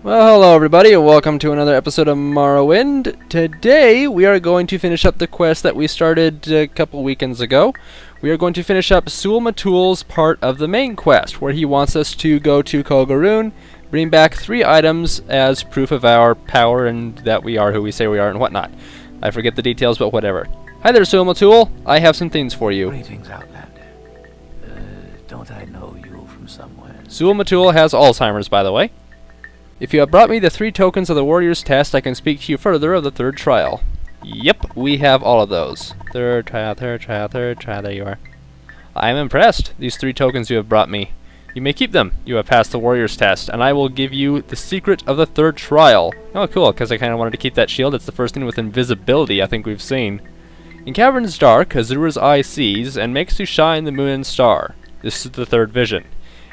Well, hello everybody, and welcome to another episode of Morrowind. Today, we are going to finish up the quest that we started a couple weekends ago. We are going to finish up Sul Matul's part of the main quest, where he wants us to go to Kolgaroon, bring back 3 items as proof of our power and that we are who we say we are and whatnot. I forget the details, but whatever. Hi there, Sul Matul. I have some things for you. Greetings, Outlander. Don't I know you from somewhere? Sul Matul has Alzheimer's, by the way. If you have brought me the 3 tokens of the warrior's test, I can speak to you further of the 3rd trial. Yep, we have all of those. 3rd trial, 3rd trial, 3rd trial, there you are. I am impressed. These 3 tokens you have brought me. You may keep them. You have passed the warrior's test, and I will give you the secret of the 3rd trial. Oh, cool, because I kind of wanted to keep that shield. It's the first thing with invisibility I think we've seen. In caverns dark, Azura's eye sees, and makes to shine the moon and star. This is the 3rd vision.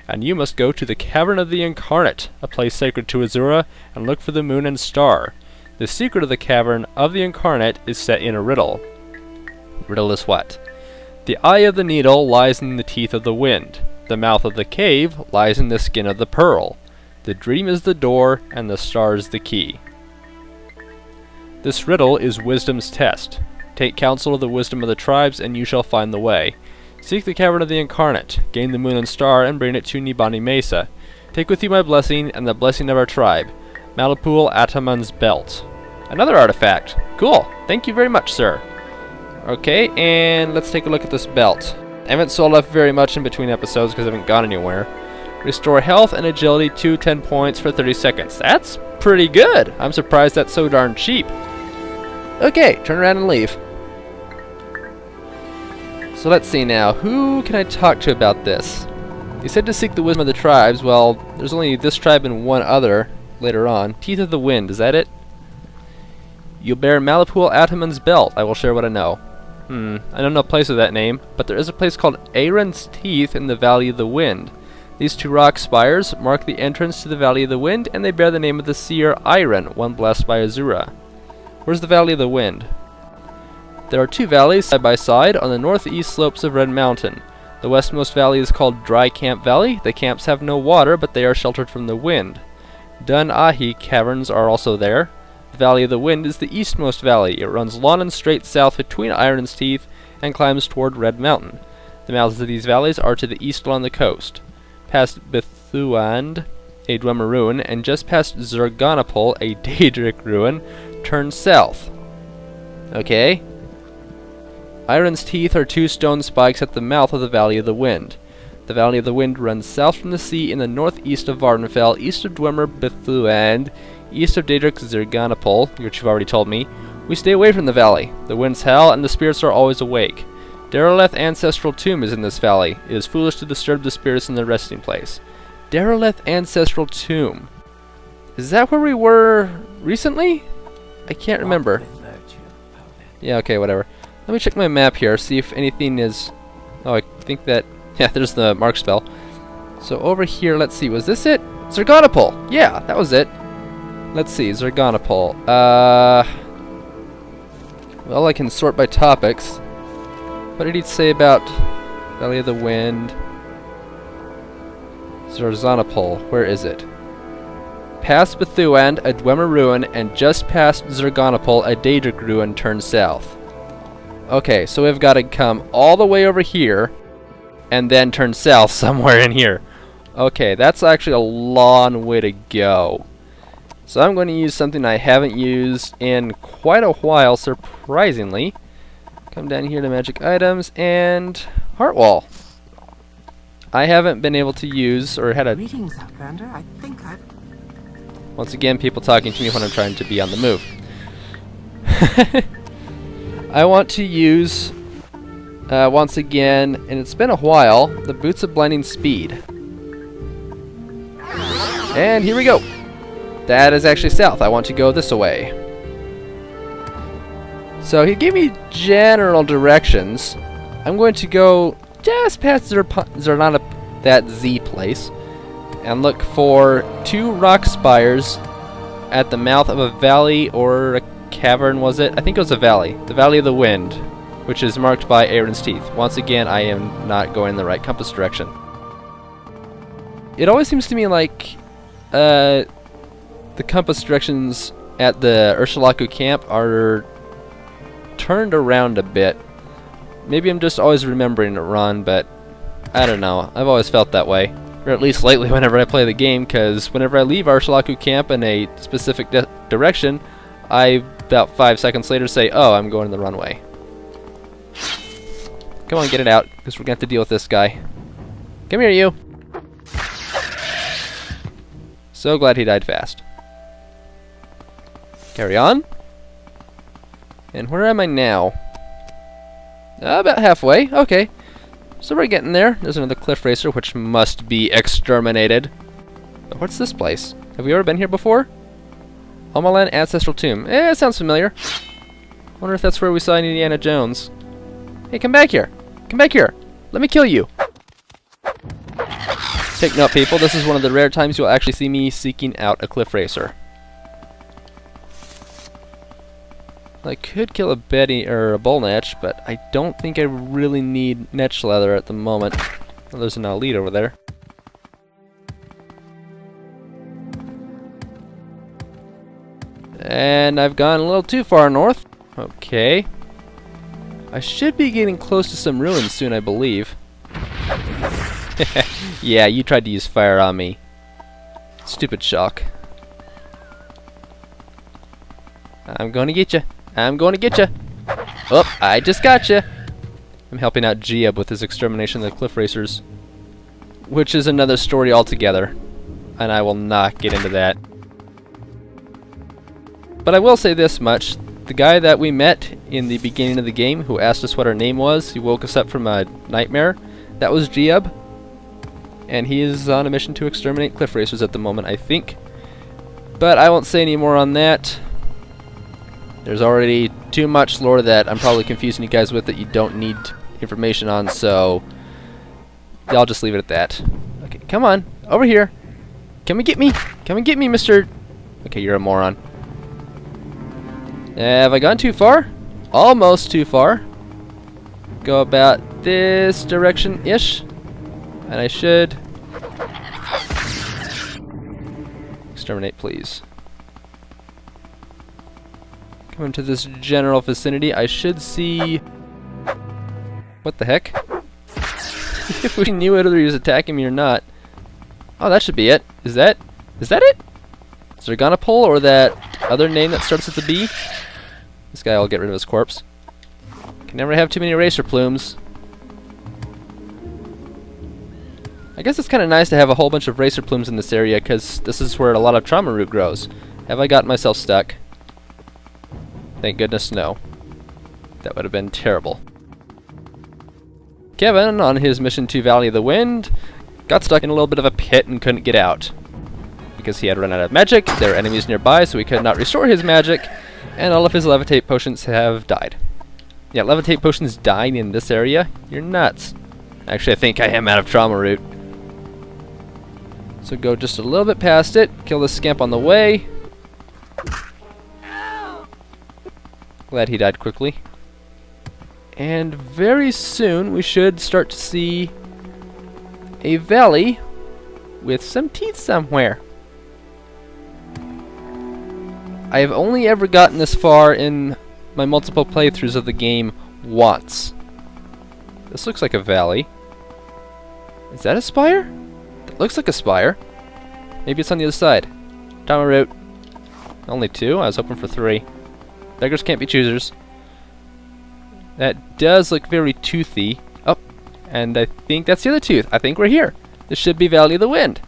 And you must go to the Cavern of the Incarnate, a place sacred to Azura, and look for the moon and star. The secret of the Cavern of the Incarnate is set in a riddle. Riddle is what? The eye of the needle lies in the teeth of the wind. The mouth of the cave lies in the skin of the pearl. The dream is the door, and the star is the key. This riddle is wisdom's test. Take counsel of the wisdom of the tribes, and you shall find the way. Seek the Cavern of the Incarnate, gain the moon and star, and bring it to Nibani Mesa. Take with you my blessing, and the blessing of our tribe. Malapul Ataman's belt. Another artifact. Cool. Thank you very much, sir. Okay, and let's take a look at this belt. I haven't sold off very much in between episodes because I haven't gone anywhere. Restore health and agility to 10 points for 30 seconds. That's pretty good. I'm surprised that's so darn cheap. Okay, turn around and leave. So let's see now, who can I talk to about this? He said to seek the wisdom of the tribes. Well, there's only this tribe and one other later on. Teeth of the Wind, is that it? You'll bear Malapul Ataman's belt. I will share what I know. I don't know a place with that name, but there is a place called Aaron's Teeth in the Valley of the Wind. These 2 rock spires mark the entrance to the Valley of the Wind, and they bear the name of the seer Iron, one blessed by Azura. Where's the Valley of the Wind? There are 2 valleys side by side on the northeast slopes of Red Mountain. The westmost valley is called Dry Camp Valley. The camps have no water, but they are sheltered from the wind. Dun Ahi caverns are also there. The Valley of the Wind is the eastmost valley. It runs long and straight south between Iron's Teeth and climbs toward Red Mountain. The mouths of these valleys are to the east along the coast. Past Bethuand, a Dwemer ruin, and just past Zerganopol, a Daedric ruin, turn south. Okay. Iron's Teeth are 2 stone spikes at the mouth of the Valley of the Wind. The Valley of the Wind runs south from the sea in the northeast of Vardenfell, east of Dwemer Bethuand, east of Daedric Zerganopol, which you've already told me. We stay away from the valley. The winds howl, and the spirits are always awake. Dareleth Ancestral Tomb is in this valley. It is foolish to disturb the spirits in their resting place. Dareleth Ancestral Tomb. Is that where we were recently? I can't remember. Yeah, okay, whatever. Let me check my map here, see if anything is... Oh, I think that... Yeah, there's the mark spell. So over here, let's see, was this it? Zerganopol! Yeah, that was it. Let's see, Zerganopol. Well, I can sort by topics. What did he say about Valley of the Wind? Zerganopol, where is it? Past Bethuand, a Dwemer ruin, and just past Zerganopol, a Daedric ruin, turn south. Okay, so we've got to come all the way over here and then turn south somewhere in here. Okay, that's actually a long way to go. So I'm going to use something I haven't used in quite a while, surprisingly. Come down here to magic items and heart wall. I haven't been able to use or had a... Greetings, Outlander. I think I've... Once again, people talking to me when I'm trying to be on the move. I want to use, once again, and it's been a while, the Boots of Blinding Speed. And here we go. That is actually south. I want to go this way. So he gave me general directions. I'm going to go just past Zernana, that Z place, and look for 2 rock spires at the mouth of a valley or a cavern, was it? I think it was a valley. The Valley of the Wind, which is marked by Aaron's Teeth. Once again, I am not going in the right compass direction. It always seems to me like the compass directions at the Urshulaku camp are turned around a bit. Maybe I'm just always remembering it wrong, but I don't know. I've always felt that way. Or at least lately whenever I play the game, because whenever I leave Urshulaku camp in a specific direction, I, about 5 seconds later, say, oh, I'm going the wrong way. Come on, get it out, because we're going to have to deal with this guy. Come here, you! So glad he died fast. Carry on. And where am I now? About halfway. Okay. So we're getting there. There's another cliff racer, which must be exterminated. But what's this place? Have we ever been here before? Homeland Ancestral Tomb. It sounds familiar. Wonder if that's where we saw Indiana Jones. Hey, come back here. Come back here. Let me kill you. Take note, people. This is one of the rare times you'll actually see me seeking out a cliff racer. I could kill a Betty or a bull netch, but I don't think I really need netch leather at the moment. Oh, there's an elite over there. And I've gone a little too far north. Okay. I should be getting close to some ruins soon, I believe. Yeah, you tried to use fire on me. Stupid shock. I'm going to get you. I'm going to get you. Oh, I just got you. I'm helping out Giab with his extermination of the cliff racers, which is another story altogether, and I will not get into that. But I will say this much. The guy that we met in the beginning of the game who asked us what our name was, he woke us up from a nightmare, that was Giab. And he is on a mission to exterminate cliff racers at the moment, I think. But I won't say any more on that. There's already too much lore that I'm probably confusing you guys with that you don't need information on, so I'll just leave it at that. Okay, come on, over here. Come and get me. Come and get me, Mr. Okay, you're a moron. Have I gone too far? Almost too far. Go about this direction-ish. And I should exterminate, please. Come into this general vicinity. I should see... What the heck? If we knew whether he was attacking me or not. Oh, that should be it. Is that it? Is there Gonapole or that other name that starts with the B? This guy, I'll get rid of his corpse. Can never have too many eraser plumes. I guess it's kind of nice to have a whole bunch of racer plumes in this area, because this is where a lot of trauma root grows. Have I gotten myself stuck? Thank goodness no. That would have been terrible. Kevin, on his mission to Valley of the Wind, got stuck in a little bit of a pit and couldn't get out. Because he had run out of magic, there were enemies nearby, so he could not restore his magic, and all of his levitate potions have died. Yeah, levitate potions dying in this area? You're nuts. Actually, I think I am out of trauma root. So go just a little bit past it, kill this scamp on the way. Glad he died quickly. And very soon we should start to see a valley with some teeth somewhere. I have only ever gotten this far in my multiple playthroughs of the game once. This looks like a valley. Is that a spire? That looks like a spire. Maybe it's on the other side. Trauma root. Only 2? I was hoping for 3. Beggars can't be choosers. That does look very toothy. Oh, and I think that's the other tooth. I think we're here. This should be Valley of the Wind.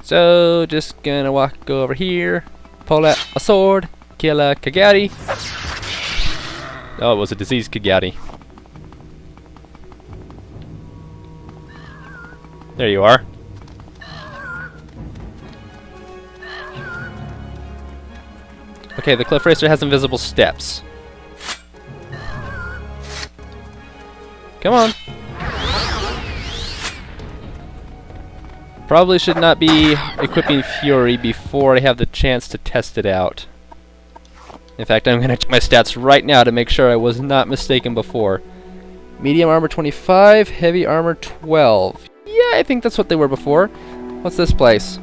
So, just gonna go over here, pull out a sword, kill a Kagari. Oh, it was a diseased Kagari. There you are. Okay, the cliff racer has invisible steps. Come on. Probably should not be equipping Fury before I have the chance to test it out. In fact, I'm going to check my stats right now to make sure I was not mistaken before. Medium armor 25, heavy armor 12. Yeah, I think that's what they were before. What's this place?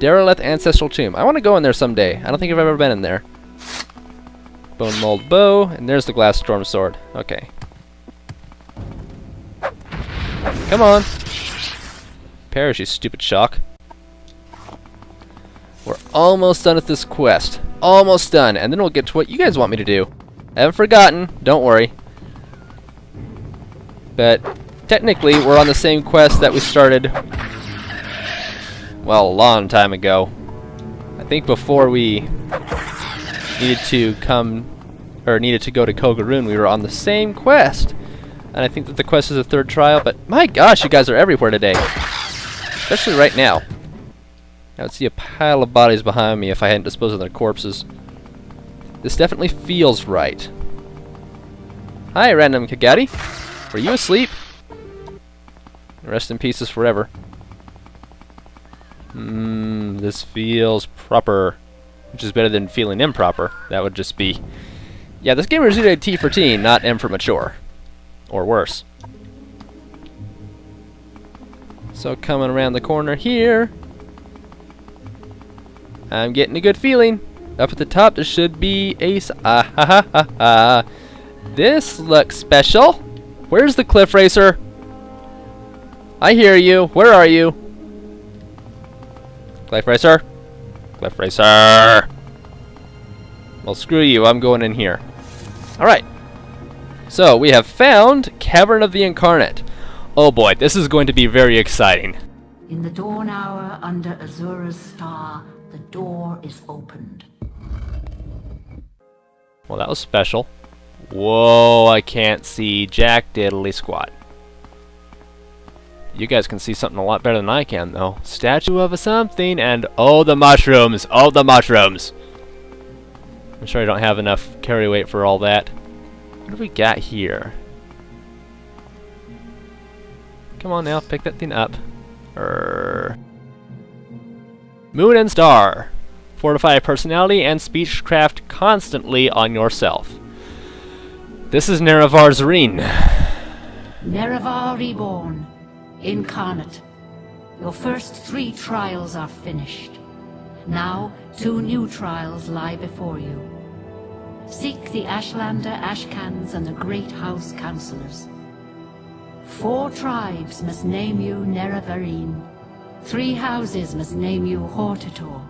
Derelith Ancestral Tomb. I want to go in there someday. I don't think I've ever been in there. Bone Mold Bow, and there's the Glass Storm Sword. Okay. Come on. Perish, you stupid shock. We're almost done with this quest. Almost done, and then we'll get to what you guys want me to do. I haven't forgotten, don't worry. But technically, we're on the same quest that we started, well, a long time ago. I think before we needed to go to Kogarun, we were on the same quest. And I think that the quest is a third trial, but my gosh, you guys are everywhere today. Especially right now. I would see a pile of bodies behind me if I hadn't disposed of their corpses. This definitely feels right. Hi, Random Kagati. Were you asleep? Rest in pieces forever. This feels proper. Which is better than feeling improper. That would just be... Yeah, this game is rated T for teen, not M for mature. Or worse. So coming around the corner here... I'm getting a good feeling. Up at the top there should be a... This looks special. Where's the Cliff Racer? I hear you. Where are you? Cliff Racer? Cliff Racer! Well, screw you. I'm going in here. Alright. So, we have found Cavern of the Incarnate. Oh boy, this is going to be very exciting. In the dawn hour under Azura's star, the door is opened. Well, that was special. Whoa, I can't see jack diddly squat. You guys can see something a lot better than I can, though. Statue of a something, and oh, the mushrooms! Oh, the mushrooms! I'm sure I don't have enough carry weight for all that. What do we got here? Come on now, pick that thing up. Moon and Star. Fortify personality and speechcraft constantly on yourself. This is Nerevar's ring. Nerevar reborn, incarnate. Your first 3 trials are finished. Now 2 new trials lie before you. Seek the Ashlander Ashcans and the Great House Councillors. 4 tribes must name you Nerevarine. 3 houses must name you Hortator.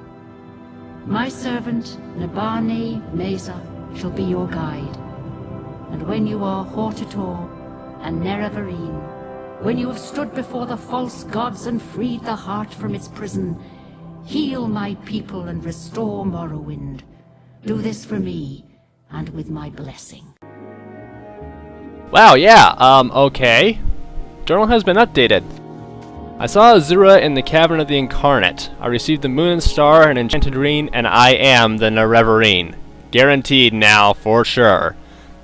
My servant, Nabani Mesa, shall be your guide. And when you are Hortator and Nerevarine, when you have stood before the false gods and freed the heart from its prison, heal my people and restore Morrowind. Do this for me, and with my blessing. Wow, yeah, okay. Journal has been updated. I saw Azura in the Cavern of the Incarnate. I received the Moon and Star and Enchanted Ring, and I am the Nerevarine. Guaranteed now, for sure.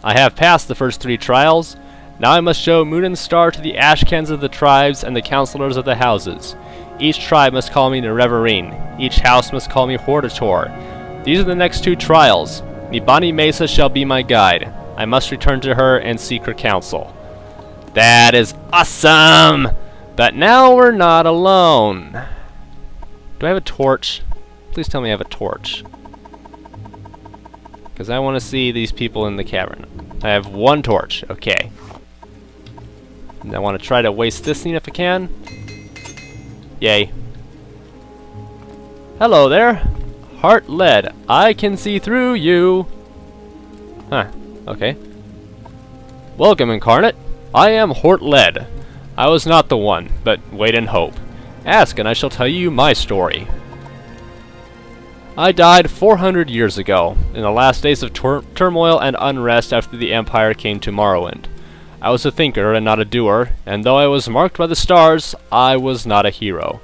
I have passed the first 3 trials. Now I must show Moon and Star to the Ashcans of the tribes and the counselors of the houses. Each tribe must call me Nerevarine. Each house must call me Hortator. These are the next 2 trials. Nibani Mesa shall be my guide. I must return to her and seek her counsel. That is awesome! But now we're not alone. Do I have a torch? Please tell me I have a torch. Because I want to see these people in the cavern. I have 1 torch. Okay. And I want to try to waste this thing if I can. Yay. Hello there. Heart lead. I can see through you. Huh. Okay. Welcome, Incarnate. I am Hort Lead. I was not the one, but wait and hope. Ask and I shall tell you my story. I died 400 years ago, in the last days of turmoil and unrest after the Empire came to Morrowind. I was a thinker and not a doer, and though I was marked by the stars, I was not a hero.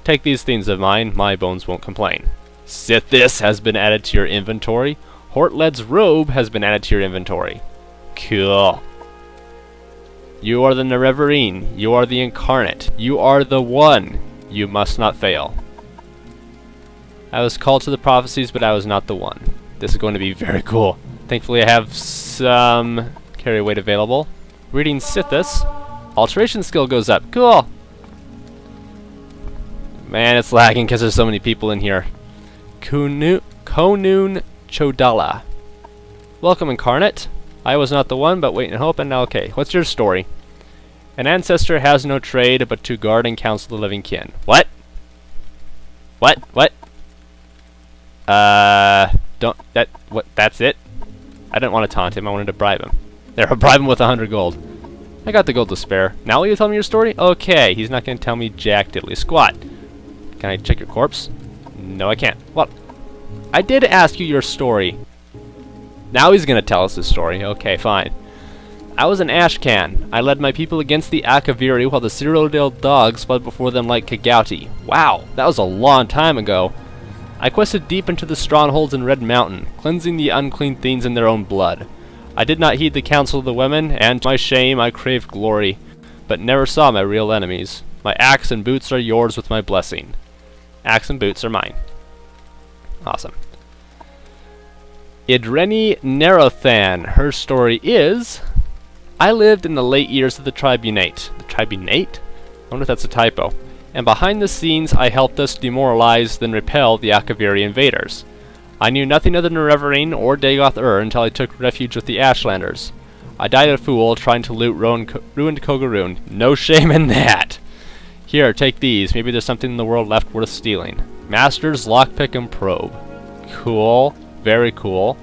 Take these things of mine, my bones won't complain. Sithis has been added to your inventory. Hortled's robe has been added to your inventory. Cool. You are the Nerevarine. You are the Incarnate. You are the one. You must not fail. I was called to the prophecies, but I was not the one. This is going to be very cool. Thankfully, I have some carry weight available. Reading Sithis. Alteration skill goes up. Cool. Man, it's lagging because there's so many people in here. Konun Chodala. Welcome, Incarnate. I was not the one, but wait and hope, and now okay. What's your story? An ancestor has no trade but to guard and counsel the living kin. What? What? That's it? I didn't want to taunt him, I wanted to bribe him. There, I'll bribe him with 100 gold. I got the gold to spare. Now will you tell me your story? Okay, he's not going to tell me jack diddly squat. Can I check your corpse? No, I can't. Well, I did ask you your story. Now he's going to tell us his story. Okay, fine. I was an Ashcan. I led my people against the Akaviri while the Cyrodiil dogs fled before them like Kagouti. Wow, that was a long time ago. I quested deep into the strongholds in Red Mountain, cleansing the unclean things in their own blood. I did not heed the counsel of the women, and to my shame I craved glory, but never saw my real enemies. My axe and boots are yours with my blessing. Axe and boots are mine. Awesome. Idreni Nerothan. Her story is... I lived in the late years of the Tribunate. The Tribunate? I wonder if that's a typo. And behind the scenes, I helped us demoralize, then repel the Akaviri invaders. I knew nothing of the Nerevarine or Dagoth-Ur until I took refuge with the Ashlanders. I died a fool trying to loot ruined Kogaroon. No shame in that! Here, take these. Maybe there's something in the world left worth stealing. Master's Lockpick and Probe. Cool. Very cool.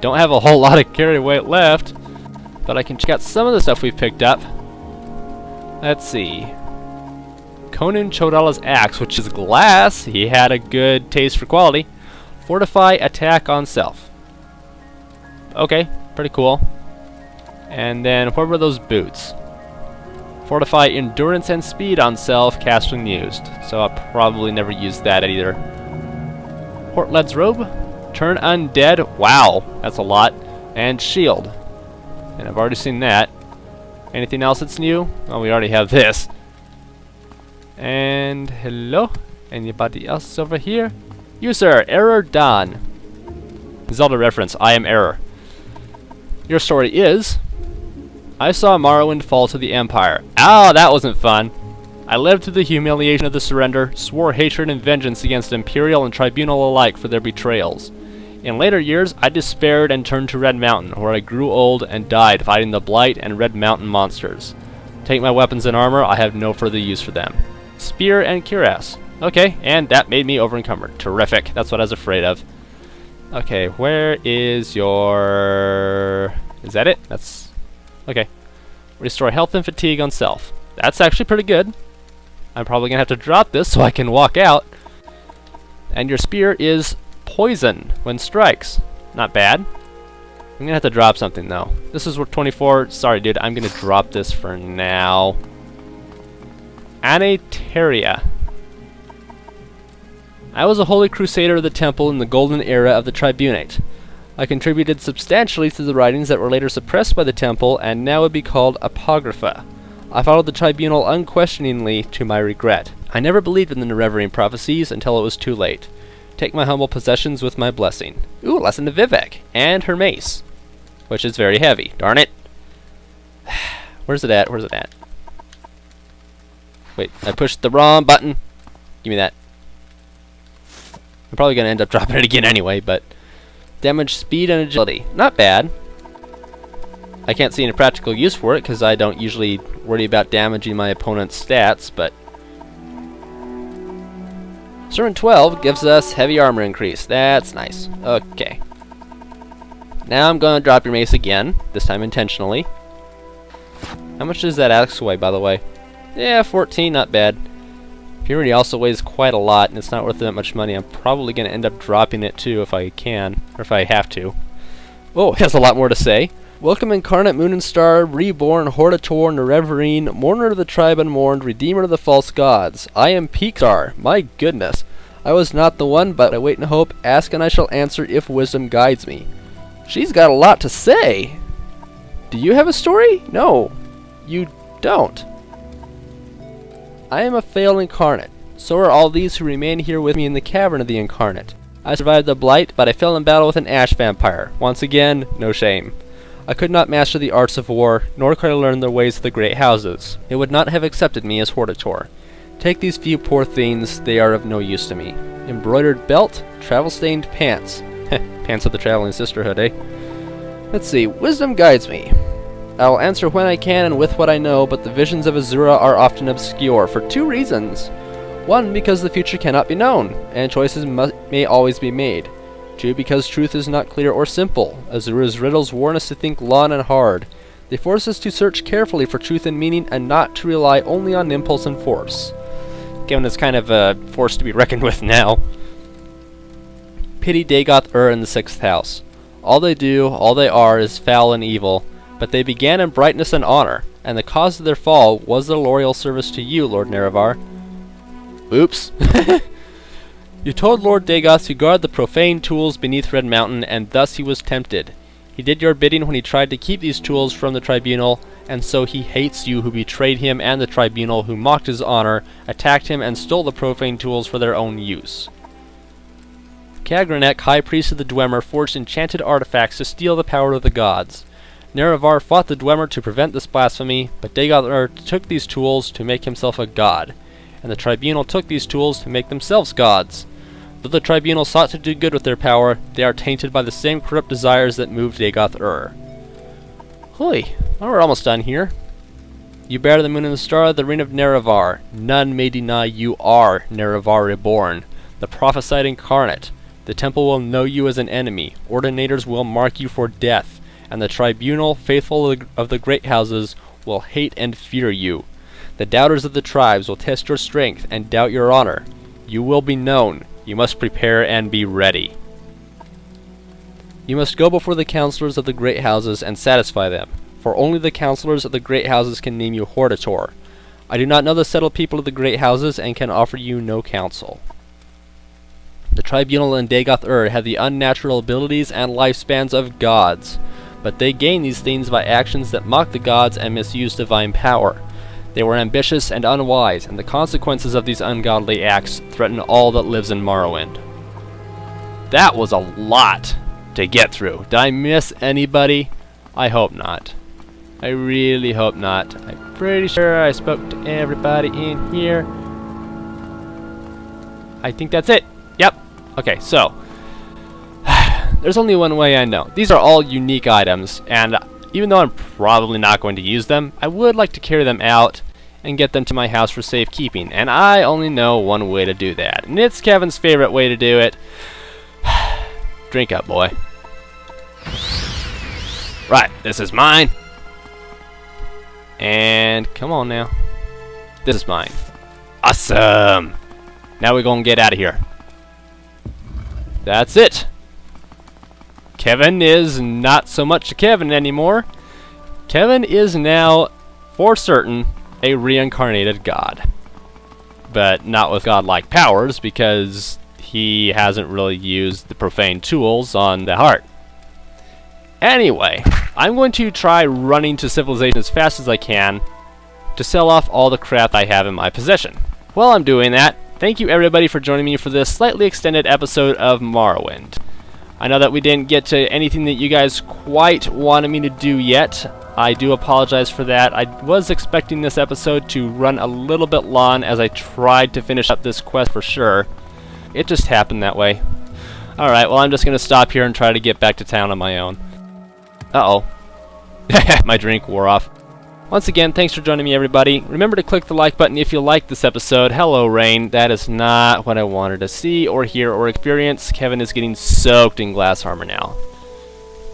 Don't have a whole lot of carry weight left, but I can check out some of the stuff we've picked up. Let's see. Konun Chodala's axe, which is glass. He had a good taste for quality. Fortify attack on self. Okay, pretty cool. And then what were those boots? Fortify endurance and speed on self, cast when used. So I'll probably never use that either. Hortled's robe. Turn undead. Wow, that's a lot. And shield. And I've already seen that. Anything else that's new? Oh, we already have this. And hello? Anybody else over here? You, sir. Error Don. Zelda reference. I am Error. Your story is... I saw Morrowind fall to the Empire. Oh, that wasn't fun. I lived through the humiliation of the surrender, swore hatred and vengeance against Imperial and Tribunal alike for their betrayals. In later years, I despaired and turned to Red Mountain, where I grew old and died fighting the Blight and Red Mountain monsters. Take my weapons and armor, I have no further use for them. Spear and cuirass. Okay, and that made me over-encumbered. Terrific, that's what I was afraid of. Okay, where is your... Is that it? That's... Okay. Restore health and fatigue on self. That's actually pretty good. I'm probably going to have to drop this so I can walk out. And your spear is... poison when strikes. Not bad. I'm gonna have to drop something though. This is worth 24. Sorry dude, I'm gonna drop this for now. Anateria. I was a holy crusader of the temple in the golden era of the Tribunate. I contributed substantially to the writings that were later suppressed by the temple and now would be called apocrypha. I followed the tribunal unquestioningly to my regret. I never believed in the Nerevarine prophecies until it was too late. Take my humble possessions with my blessing. Ooh, lesson to Vivek. And her mace. Which is very heavy. Darn it. Where's it at? Where's it at? Wait, I pushed the wrong button. Give me that. I'm probably going to end up dropping it again anyway, but... Damage, speed, and agility. Not bad. I can't see any practical use for it, because I don't usually worry about damaging my opponent's stats, but... Servant 12 gives us heavy armor increase. That's nice. Okay. Now I'm going to drop your mace again, this time intentionally. How much does that axe weigh, by the way? Yeah, 14, not bad. Purity also weighs quite a lot, and it's not worth that much money. I'm probably going to end up dropping it too if I can, or if I have to. Oh, it has a lot more to say. Welcome, Incarnate Moon and Star, Reborn, Hortator, Nerevarine, Mourner of the Tribe Unmourned, Redeemer of the False Gods. I am Peakstar. My goodness. I was not the one, but I wait and hope. Ask and I shall answer if wisdom guides me. She's got a lot to say. Do you have a story? No, you don't. I am a failed incarnate. So are all these who remain here with me in the Cavern of the Incarnate. I survived the Blight, but I fell in battle with an ash vampire. Once again, no shame. I could not master the arts of war, nor could I learn the ways of the great houses. They would not have accepted me as Hortator. Take these few poor things, they are of no use to me. Embroidered belt, travel-stained pants. Pants of the Traveling Sisterhood, eh? Let's see, wisdom guides me. I will answer when I can and with what I know, but the visions of Azura are often obscure, for two reasons. One, because the future cannot be known, and choices may always be made. Two, because truth is not clear or simple. Azura's riddles warn us to think long and hard. They force us to search carefully for truth and meaning, and not to rely only on impulse and force. Given it's kind of a force to be reckoned with now. Pity Dagoth in the 6th house. All they do, all they are, is foul and evil, but they began in brightness and honor, and the cause of their fall was their loyal service to you, Lord Nerevar. Oops. You told Lord Dagoth to guard the profane tools beneath Red Mountain, and thus he was tempted. He did your bidding when he tried to keep these tools from the Tribunal, and so he hates you who betrayed him and the Tribunal, who mocked his honor, attacked him, and stole the profane tools for their own use. Kagranek, High Priest of the Dwemer, forged enchanted artifacts to steal the power of the gods. Nerevar fought the Dwemer to prevent this blasphemy, but Dagoth took these tools to make himself a god, and the Tribunal took these tools to make themselves gods. Though the Tribunal sought to do good with their power, they are tainted by the same corrupt desires that moved Dagoth. Holy, well, we're almost done here. You bear the moon and the star, the ring of Nerevar. None may deny you are Nerevar reborn, the prophesied incarnate. The temple will know you as an enemy, ordinators will mark you for death, and the Tribunal, faithful of the great houses, will hate and fear you. The doubters of the tribes will test your strength and doubt your honor. You will be known. You must prepare and be ready. You must go before the counselors of the great houses and satisfy them, for only the counselors of the great houses can name you Hortator. I do not know the settled people of the great houses and can offer you no counsel. The Tribunal and Dagoth have the unnatural abilities and lifespans of gods, but they gain these things by actions that mock the gods and misuse divine power. They were ambitious and unwise, and the consequences of these ungodly acts threaten all that lives in Morrowind. That was a lot to get through. Did I miss anybody? I hope not. I really hope not. I'm pretty sure I spoke to everybody in here. I think that's it. Yep. Okay, so there's only one way I know. These are all unique items, and even though I'm probably not going to use them, I would like to carry them out and get them to my house for safekeeping, and I only know one way to do that, and it's Kevin's favorite way to do it. Drink up, boy. Right, this is mine. And come on now. This is mine. Awesome! Now we're gonna get out of here. That's it. Kevin is not so much a Kevin anymore. Kevin is now, for certain, a reincarnated god. But not with godlike powers, because he hasn't really used the profane tools on the heart. Anyway, I'm going to try running to civilization as fast as I can to sell off all the crap I have in my possession. While I'm doing that, thank you everybody for joining me for this slightly extended episode of Morrowind. I know that we didn't get to anything that you guys quite wanted me to do yet. I do apologize for that. I was expecting this episode to run a little bit long as I tried to finish up this quest for sure. It just happened that way. Alright, well I'm just going to stop here and try to get back to town on my own. Uh-oh. My drink wore off. Once again, thanks for joining me everybody. Remember to click the like button if you liked this episode. Hello, Rain. That is not what I wanted to see or hear or experience. Kevin is getting soaked in glass armor now.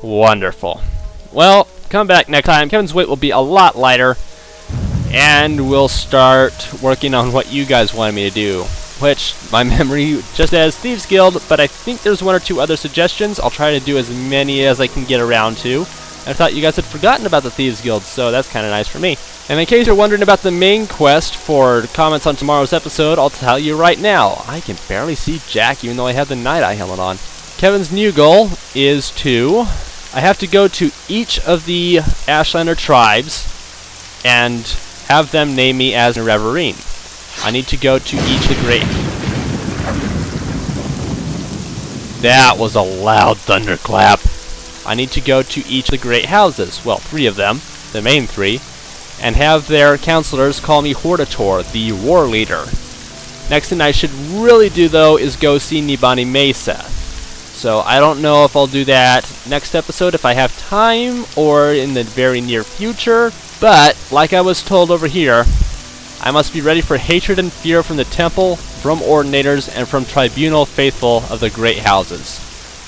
Wonderful. Well, come back next time. Kevin's weight will be a lot lighter, and we'll start working on what you guys wanted me to do, which my memory just says Thieves Guild, but I think there's one or two other suggestions. I'll try to do as many as I can get around to. I thought you guys had forgotten about the Thieves Guild, so that's kind of nice for me. And in case you're wondering about the main quest for comments on tomorrow's episode, I'll tell you right now. I can barely see Jack even though I have the Night Eye helmet on. Kevin's new goal is to... I have to go to each of the Ashlander tribes and have them name me as Nerevarine. I need to go to each of the great... That was a loud thunderclap. I need to go to each of the great houses, well, 3 of them, the main 3, and have their counselors call me Hortator, the war leader. Next thing I should really do, though, is go see Nibani Mesa. So I don't know if I'll do that next episode if I have time, or in the very near future. But, like I was told over here, I must be ready for hatred and fear from the temple, from ordinators, and from tribunal faithful of the great houses.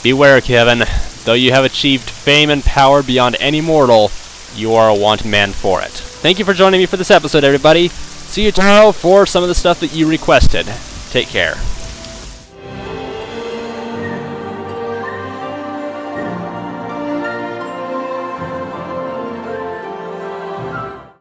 Beware, Kevin. Though you have achieved fame and power beyond any mortal, you are a wanted man for it. Thank you for joining me for this episode, everybody. See you tomorrow for some of the stuff that you requested. Take care.